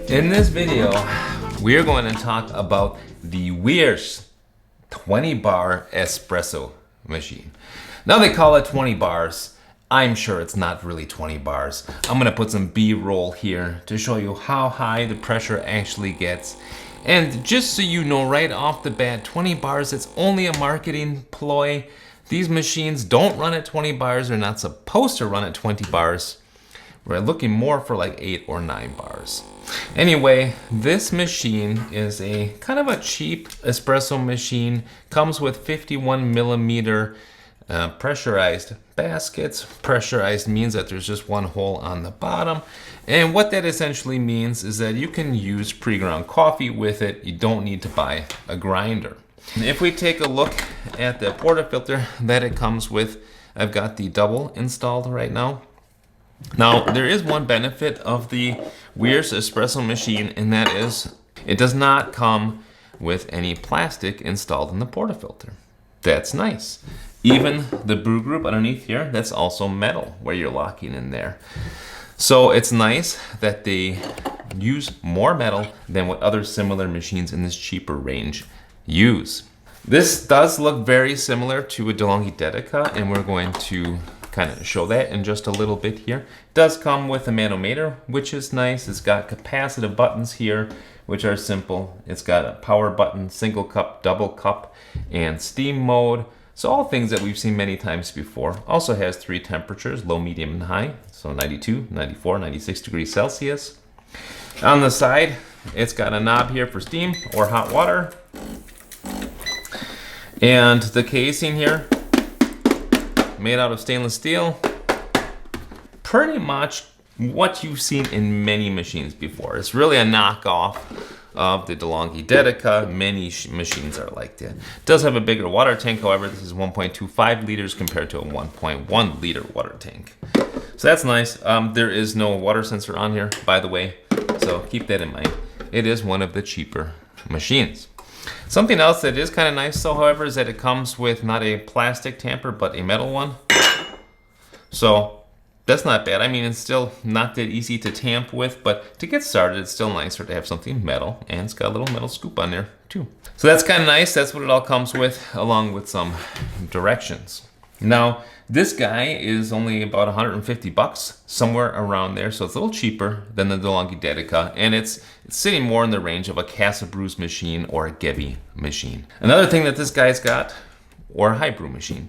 In this video, we're going to talk about the Wirsh 20 bar espresso machine. Now they call it 20 bars. I'm sure it's not really 20 bars. I'm going to put some B-roll here to show you how high the pressure actually gets. And just so you know right off the bat, 20 bars, it's only a marketing ploy. These machines don't run at 20 bars. They're not supposed to run at 20 bars. We're looking more for like 8 or 9 bars. Anyway, this machine is a kind of a cheap espresso machine. Comes with 51 millimeter pressurized baskets. Pressurized means that there's just one hole on the bottom. And what that essentially means is that you can use pre-ground coffee with it. You don't need to buy a grinder. If we take a look at the portafilter that it comes with, I've got the double installed right now. Now, there is one benefit of the Wirsh espresso machine, and that is it does not come with any plastic installed in the portafilter. That's nice. Even the brew group underneath here, that's also metal where you're locking in there. So it's nice that they use more metal than what other similar machines in this cheaper range use. This does look very similar to a Delonghi Dedica, and we're going to kind of show that in just a little bit here. It does come with a manometer, which is nice. It's got capacitive buttons here, which are simple. It's got a power button, single cup, double cup, and steam mode. So all things that we've seen many times before. Also has 3 temperatures, low, medium, and high. So 92, 94, 96 degrees Celsius. On the side, it's got a knob here for steam or hot water. And the casing here, made out of stainless steel. Pretty much what you've seen in many machines before. It's really a knockoff of the Delonghi Dedica. Many machines are like that. It does have a bigger water tank, however, this is 1.25 liters compared to a 1.1 liter water tank. So that's nice. There is no water sensor on here, by the way, so keep that in mind. It is one of the cheaper machines. Something else that is kind of nice though, however, is that it comes with not a plastic tamper, but a metal one. So that's not bad. I mean, it's still not that easy to tamp with, but to get started, it's still nicer to have something metal, and it's got a little metal scoop on there too. So that's kind of nice. That's what it all comes with, along with some directions. Now, this guy is only about 150 bucks, somewhere around there, so it's a little cheaper than the Delonghi Dedica, and it's sitting more in the range of a Casabrews machine or a Gevi machine. Another thing that this guy's got, or a high brew machine,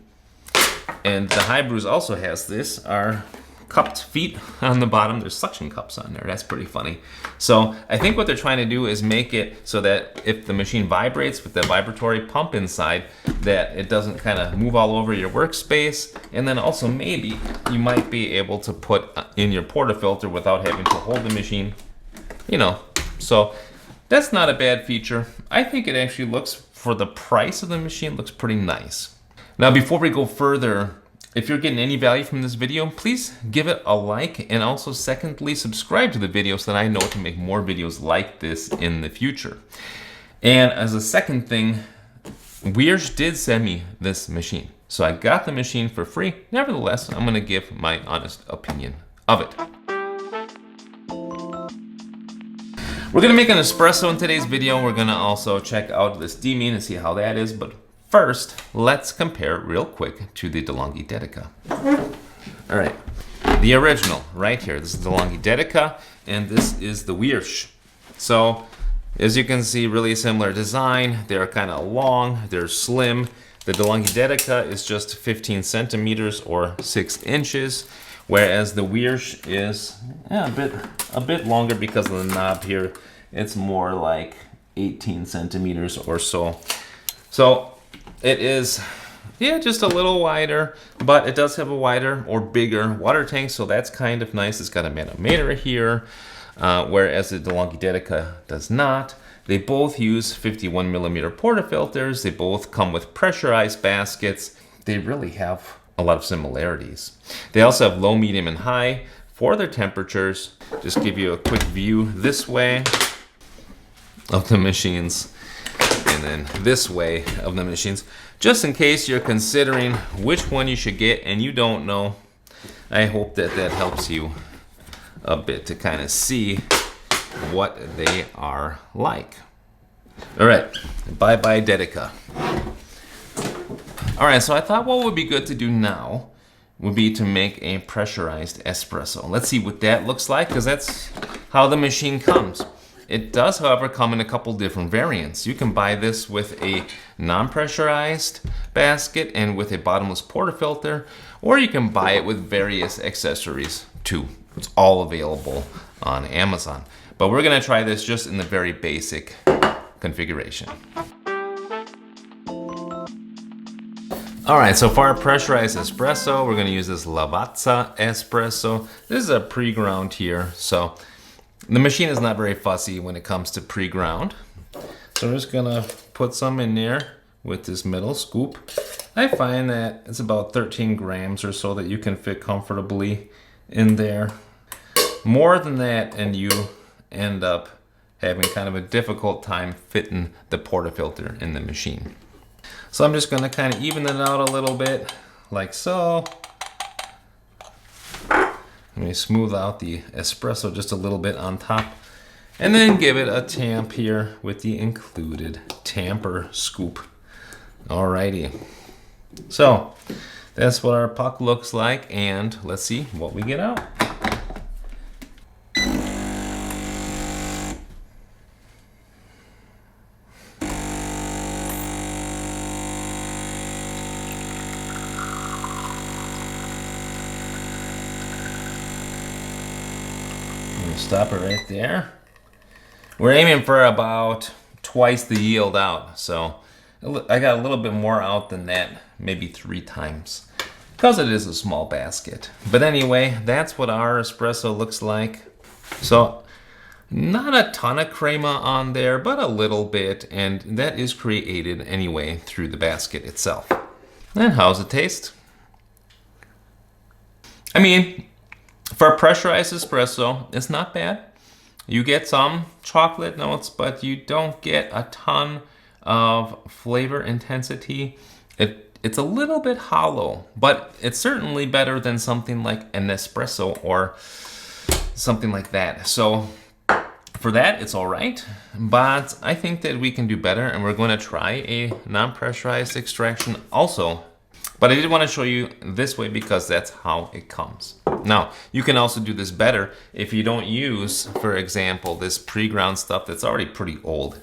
and the high brews also has this, are cupped feet on the bottom. There's suction cups on there. That's pretty funny. So I think what they're trying to do is make it so that if the machine vibrates with the vibratory pump inside, that it doesn't kind of move all over your workspace. And then also maybe you might be able to put in your portafilter without having to hold the machine, you know. So that's not a bad feature. I think it actually looks, for the price of the machine, looks pretty nice. Now, before we go further, if you're getting any value from this video, please give it a like, and also secondly, subscribe to the video so that I know to make more videos like this in the future. And as a second thing, Wirsh did send me this machine. So I got the machine for free. Nevertheless, I'm gonna give my honest opinion of it. We're gonna make an espresso in today's video. We're gonna also check out the steaming and see how that is, but first, let's compare real quick to the Delonghi Dedica. All right, the original right here. This is the Delonghi Dedica, and this is the Wirsh. So, as you can see, really similar design. They're kind of long, they're slim. The Delonghi Dedica is just 15 centimeters or 6 inches, whereas the Wirsh is a bit longer because of the knob here. It's more like 18 centimeters or so. So, it is, yeah, just a little wider, but it does have a wider or bigger water tank, so that's kind of nice. It's got a manometer here, whereas the Delonghi Dedica does not. They both use 51 millimeter portafilters. They both come with pressurized baskets. They really have a lot of similarities. They also have low, medium, and high for their temperatures. Just give you a quick view this way of the machines, and then this way of the machines, just in case you're considering which one you should get and you don't know. I hope that that helps you a bit to kind of see what they are like. All right, bye-bye Dedica. All right, so I thought what would be good to do now would be to make a pressurized espresso. Let's see what that looks like, because that's how the machine comes. It does, however, come in a couple different variants. You can buy this with a non-pressurized basket and with a bottomless portafilter, or you can buy it with various accessories too. It's all available on Amazon. But we're gonna try this just in the very basic configuration. All right, so for our pressurized espresso, we're gonna use this Lavazza espresso. This is a pre-ground here, so the machine is not very fussy when it comes to pre-ground. So I'm just gonna put some in there with this middle scoop. I find that it's about 13 grams or so that you can fit comfortably in there. More than that, and you end up having kind of a difficult time fitting the portafilter in the machine. So I'm just gonna kind of even it out a little bit, like so. Let me smooth out the espresso just a little bit on top, and then give it a tamp here with the included tamper scoop. Alrighty. So that's what our puck looks like, and let's see what we get out. Stop it right there. We're aiming for about twice the yield out, so I got a little bit more out than that, maybe 3 times, because it is a small basket. But anyway, that's what our espresso looks like. So not a ton of crema on there, but a little bit, and that is created anyway through the basket itself. And how's it taste? I mean, for a pressurized espresso, it's not bad. You get some chocolate notes, but you don't get a ton of flavor intensity. It's a little bit hollow, but it's certainly better than something like an espresso or something like that. So for that, it's all right, but I think that we can do better, and we're going to try a non-pressurized extraction also. But I did want to show you this way because that's how it comes. Now, you can also do this better if you don't use, for example, this pre-ground stuff that's already pretty old.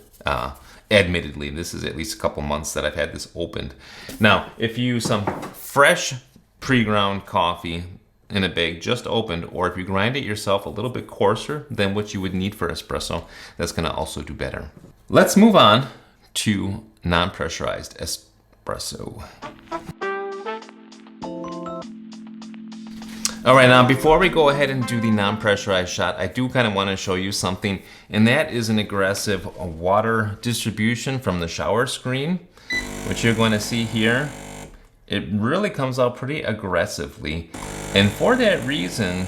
Admittedly, this is at least a couple months that I've had this opened. Now, if you use some fresh pre-ground coffee in a bag just opened, or if you grind it yourself a little bit coarser than what you would need for espresso, that's going to also do better. Let's move on to non-pressurized espresso. All right, now before we go ahead and do the non-pressurized shot, I do kind of want to show you something, and that is an aggressive water distribution from the shower screen, which you're going to see here. It really comes out pretty aggressively, and for that reason,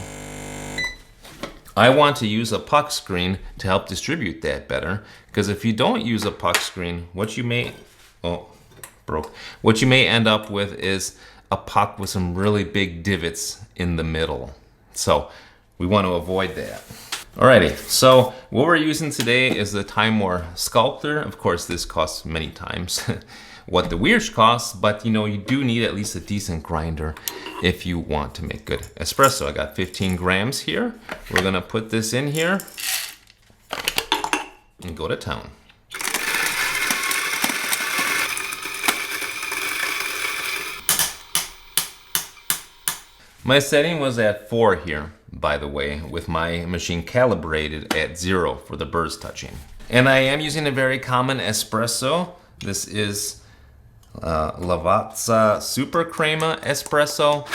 I want to use a puck screen to help distribute that better, because if you don't use a puck screen, what you may end up with is a puck with some really big divots in the middle. So we want to avoid that. Alrighty, so what we're using today is the Time War Sculptor. Of course, this costs many times what the Wirsh costs, but you know, you do need at least a decent grinder if you want to make good espresso. I got 15 grams here. We're gonna put this in here and go to town. My setting was at 4 here, by the way, with my machine calibrated at 0 for the burrs touching. And I am using a very common espresso. This is Lavazza Super Crema Espresso.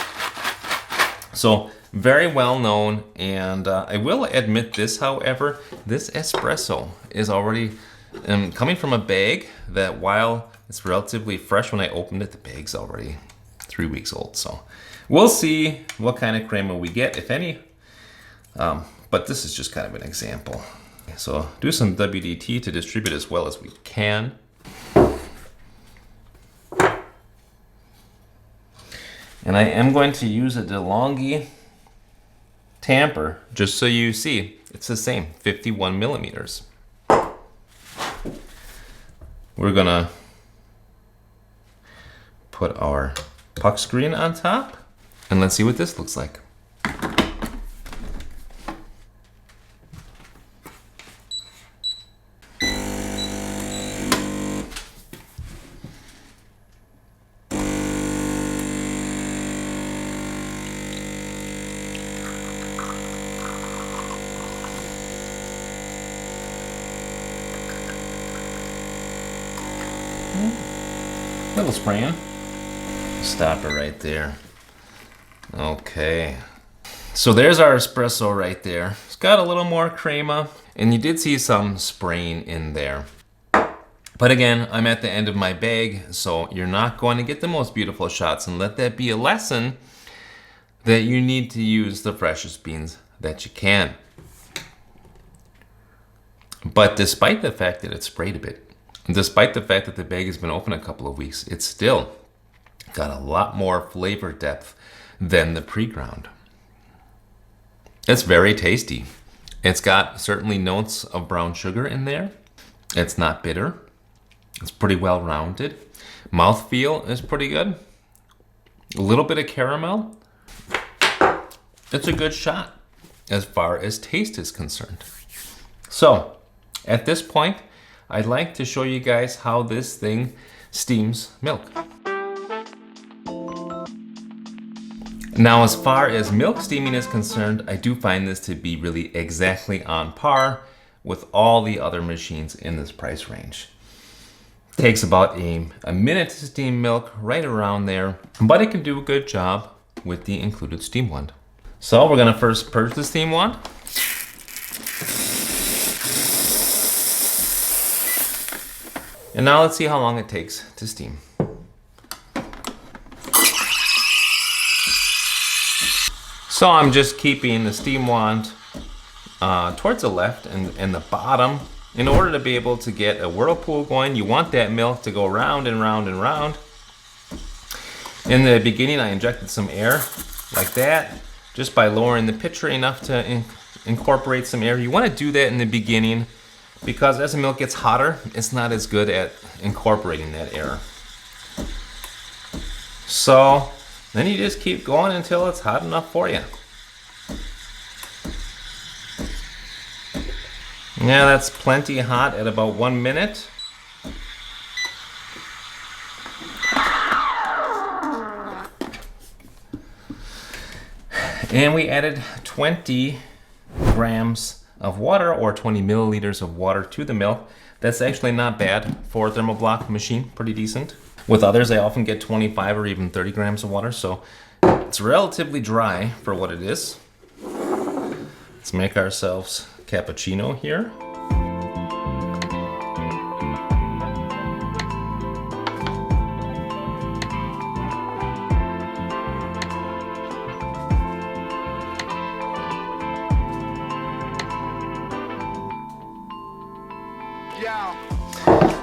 So very well known, and I will admit this, however, this espresso is already coming from a bag that, while it's relatively fresh when I opened it, the bag's already 3 weeks old. So we'll see what kind of crema we get, if any. But this is just kind of an example. So do some WDT to distribute as well as we can. And I am going to use a Delonghi tamper, just so you see, it's the same, 51 millimeters. We're gonna put our puck screen on top, and let's see what this looks like. Little spraying. Stop it right there. Okay. So there's our espresso right there. It's got a little more crema, and you did see some spraying in there. But again, I'm at the end of my bag, so you're not going to get the most beautiful shots, and let that be a lesson that you need to use the freshest beans that you can. But despite the fact that it sprayed a bit, despite the fact that the bag has been open a couple of weeks, it's still got a lot more flavor depth than the pre-ground. It's very tasty. It's got certainly notes of brown sugar in there. It's not bitter. It's pretty well rounded. Mouthfeel is pretty good. A little bit of caramel. It's a good shot as far as taste is concerned. So at this point, I'd like to show you guys how this thing steams milk. Now, as far as milk steaming is concerned, I do find this to be really exactly on par with all the other machines in this price range. Takes about a minute to steam milk, right around there, but it can do a good job with the included steam wand. So we're gonna first purge the steam wand. And now let's see how long it takes to steam. So I'm just keeping the steam wand towards the left and the bottom. In order to be able to get a whirlpool going, you want that milk to go round and round and round. In the beginning, I injected some air like that, just by lowering the pitcher enough to incorporate some air. You want to do that in the beginning, because as the milk gets hotter, it's not as good at incorporating that air. So then you just keep going until it's hot enough for you. Yeah, that's plenty hot at about 1 minute. And we added 20 grams of water, or 20 milliliters of water, to the milk. That's actually not bad for a thermoblock machine, pretty decent. With others, I often get 25 or even 30 grams of water, so it's relatively dry for what it is. Let's make ourselves cappuccino here.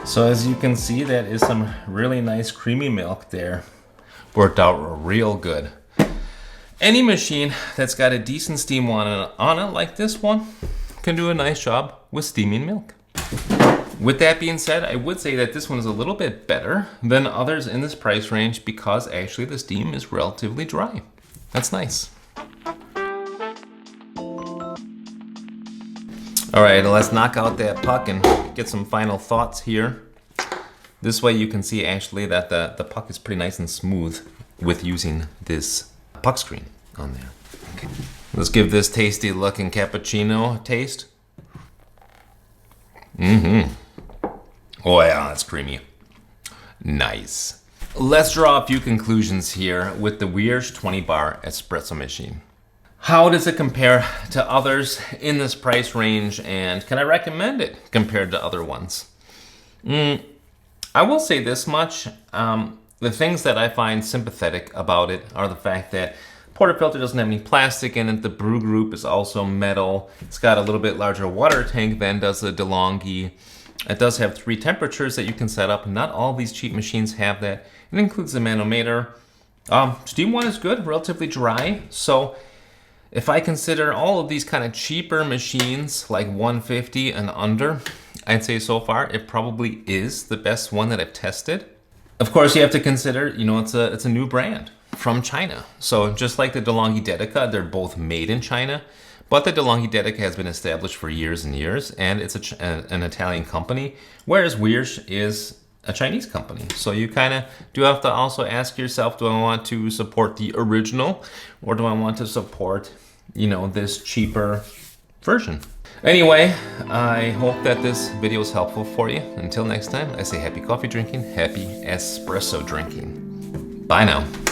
So as you can see, that is some really nice creamy milk there. Worked out real good. Any machine that's got a decent steam wand on it like this one can do a nice job with steaming milk. With that being said, I would say that this one is a little bit better than others in this price range, because actually the steam is relatively dry. That's nice. All right, let's knock out that puck and get some final thoughts here. This way you can see actually that the puck is pretty nice and smooth with using this puck screen on there. Okay. Let's give this tasty looking cappuccino a taste. Oh yeah, that's creamy. Nice. Let's draw a few conclusions here with the Wirsh 20 bar espresso machine. How does it compare to others in this price range, and can I recommend it compared to other ones? I will say this much. The things that I find sympathetic about it are the fact that Portafilter doesn't have any plastic in it. The brew group is also metal. It's got a little bit larger water tank than does the Delonghi. It does have 3 temperatures that you can set up. Not all these cheap machines have that. It includes the manometer. Steam wand is good, relatively dry. So If I consider all of these kind of cheaper machines, like 150 and under, I'd say so far it probably is the best one that I've tested. Of course, you have to consider, you know, it's a new brand from China. So just like the Delonghi Dedica, they're both made in China, but the Delonghi Dedica has been established for years and years, and it's an Italian company, whereas Wirsh is a Chinese company. So you kind of do have to also ask yourself, do I want to support the original, or do I want to support, you know, this cheaper version? Anyway, I hope that this video is helpful for you. Until next time, I say happy coffee drinking, happy espresso drinking. Bye now.